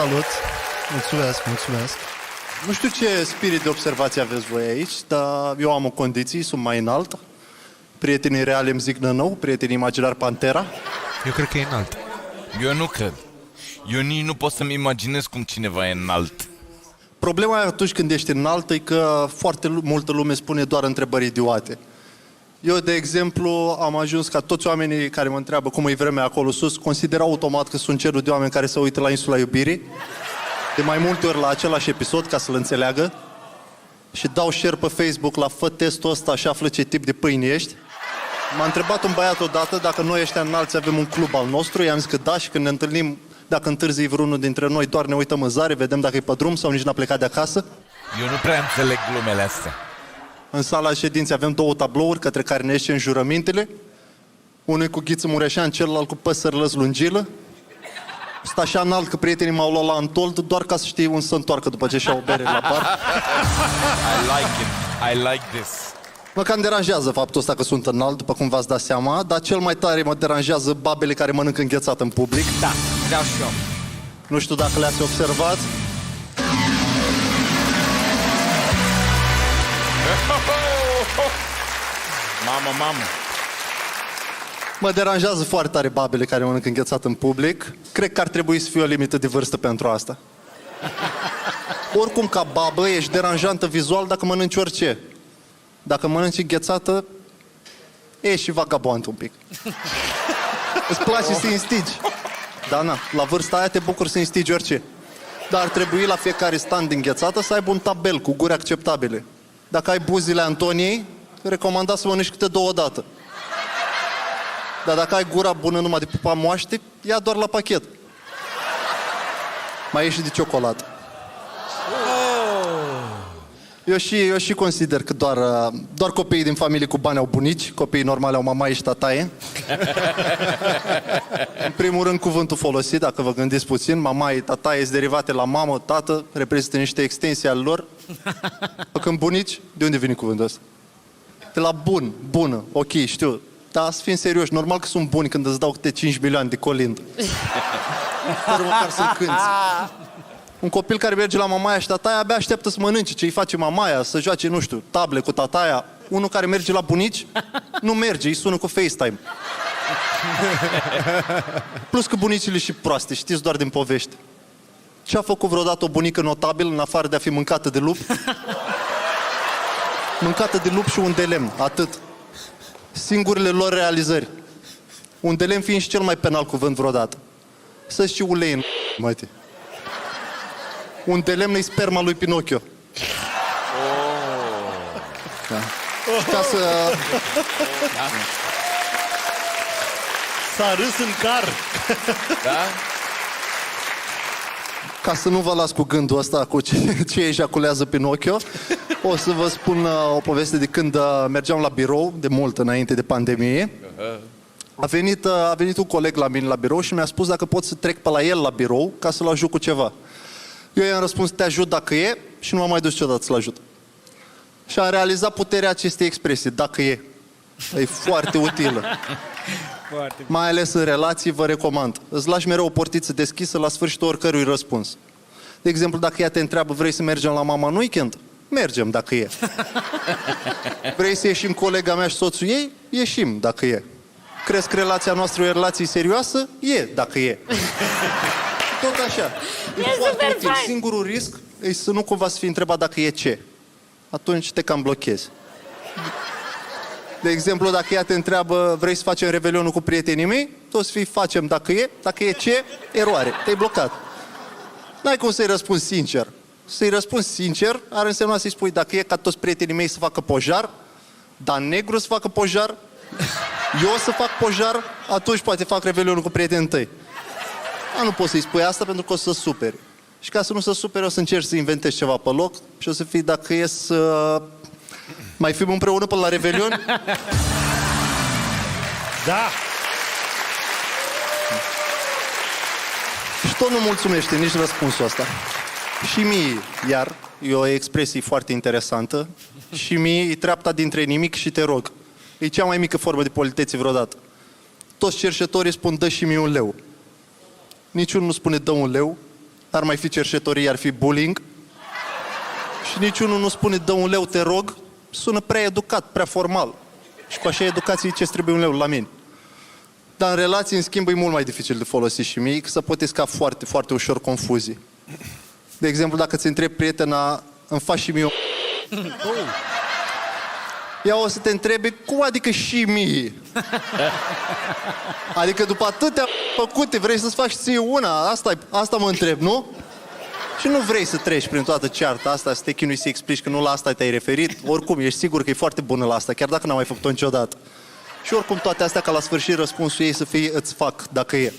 Salut! Mulțumesc, mulțumesc! Nu știu ce spirit de observație aveți voi aici, dar eu am o condiție, sunt mai înalt. Prietenii reali îmi zic Nănou, prietenii imaginari Pantera. Eu cred că e înalt. Eu nu cred. Eu nici nu pot să-mi imaginez cum cineva e înalt. Problema e atunci când ești înalt e că foarte multă lume spune doar întrebări idiote. Eu, de exemplu, am ajuns ca toți oamenii care mă întreabă cum e vremea acolo sus, considerau automat că sunt cerul de oameni care se uită la Insula Iubirii, de mai multe ori la același episod, ca să-l înțeleagă, și dau share pe Facebook la fă testul ăsta și află ce tip de pâine ești. M-a întrebat un băiat odată dacă noi ăștia înalți avem un club al nostru, i-am zis că da, și când ne întâlnim, dacă întârzi vreunul dintre noi, doar ne uităm în zare, vedem dacă e pe drum sau nici n-a plecat de acasă. Eu nu prea înțeleg glumele astea. În sala ședinței avem 2 tablouri către care ne ieșim jurămintele. Unul cu Ghiță Mureșan, celălalt cu Păsări Lăslungilă. Sunt așa înalt că prietenii m-au luat la Antold doar ca să știe un să întoarcă după ce și-au o bere la bar. I like it. I like this. Mă cam deranjează faptul ăsta că sunt înalt, după cum v-ați dat seama, dar cel mai tare mă deranjează babele care mănâncă înghețat în public. Da, vreau și eu. Nu știu dacă le-ați observat. Mamă. Mă deranjează foarte tare babele care mănâncă înghețat în public. Cred că ar trebui să fie o limită de vârstă pentru asta. Oricum, ca babă, ești deranjantă vizual dacă mănânci orice. Dacă mănânci înghețată, ești și vagabond un pic. Îți place să instigi. Da, na, la vârsta aia te bucuri să instigi orice. Dar ar trebui la fiecare stand de înghețată să aibă un tabel cu guri acceptabile. Dacă ai buzile Antoniei, recomanda să mănânci câte 2 odată. Dar dacă ai gura bună numai de pupa moaște, ia doar la pachet. Mai e și de ciocolată. Eu și consider că doar copiii din familie cu bani au bunici, copiii normali au mamaie și tataie. În primul rând, cuvântul folosit, dacă vă gândiți puțin, mamaie, tataie sunt derivate la mamă, tată, reprezintă niște extensii ale lor. Când bunici, de unde vine cuvântul ăsta? De la bun, bună, ok, știu. Dar să fim serioși, normal că sunt buni când îți dau câte 5 milioane de colind. Fără măcar să-l cânti. Un copil care merge la mamaia și tataia abia așteaptă să mănânce ce îi face mamaia, să joace, nu știu, table cu tataia. Unul care merge la bunici, nu merge, îi sună cu FaceTime. Plus că bunicile și proaste, știți doar din povești. Ce a făcut vreodată o bunică notabil în afară de a fi mâncată de lup? Mâncată de lup și un de lemn, atât. Singurele lor realizări. Un de lemn fiind și cel mai penal cuvânt vreodată. Să și ulei în mătii. Un de lemn e sperma lui Pinocchio. Da. Ca să... S-a râs în car. Da? Ca să nu vă las cu gândul ăsta cu ce ejaculează Pinocchio, o să vă spun o poveste de când mergeam la birou, de mult înainte de pandemie. A venit un coleg la mine la birou și mi-a spus dacă pot să trec pe la el la birou ca să-l ajut cu ceva. Eu i-am răspuns, te ajut dacă e, și nu m-am mai dus niciodată să-l ajut. Și am realizat puterea acestei expresii, dacă e. E foarte utilă. Mai ales în relații, vă recomand. Îți lași mereu o portiță deschisă la sfârșitul oricărui răspuns. De exemplu, dacă ea te întreabă, vrei să mergem la mama în weekend? Mergem, dacă e. Vrei să ieșim colega mea și soțul ei? Ieșim, dacă e. Crezi că relația noastră e o relație serioasă? E, dacă e. Tot așa. E foarte util. Singurul risc e să nu cumva să fii întrebat dacă e ce. Atunci te cam blochezi. De exemplu, dacă ea te întreabă, vrei să facem revelionul cu prietenii mei? Tu o să fii, facem dacă e ce, eroare. Te-ai blocat. N-ai cum să-i răspunzi sincer. Să-i răspunzi sincer ar însemna să-i spui dacă e ca toți prietenii mei să facă pojar, dar negru să facă pojar, eu o să fac pojar, atunci poate fac revelionul cu prietenii tăi. Dar nu poți să-i spui asta pentru că o să superi. Și ca să nu se supere, o să încerci să inventezi ceva pe loc și o să fii, dacă e să... Mai fim împreună până la Revelion? Da! Și tot nu mulțumește nici răspunsul ăsta. Și mie, iar, e o expresie foarte interesantă, și mie e treapta dintre nimic și te rog. E cea mai mică formă de politețe vreodată. Toți cerșetorii spun, dă și mie un leu. Niciunul nu spune, dă un leu, ar mai fi cerșetorie, ar fi bullying. Și niciunul nu spune, dă un leu, te rog. Sună prea educat, prea formal. Și cu așa educație ce trebuie un leu la mine. Dar în relații, în schimb, e mult mai dificil de folosit și mie, că să poate sca foarte, foarte ușor confuzii. De exemplu, dacă ți întrebi prietena, îmi faci și mie o... Ea o să te întrebe, cum adică și mie? Adică după atâtea făcute, vrei să-ți faci ție una? Asta mă întreb, nu? Și nu vrei să treci prin toată cearta asta, să te chinui să explici că nu la asta te-ai referit. Oricum, ești sigur că e foarte bună la asta, chiar dacă n-am mai făcut-o niciodată. Și oricum toate astea, ca la sfârșit răspunsul ei să fie, îți fac, dacă e.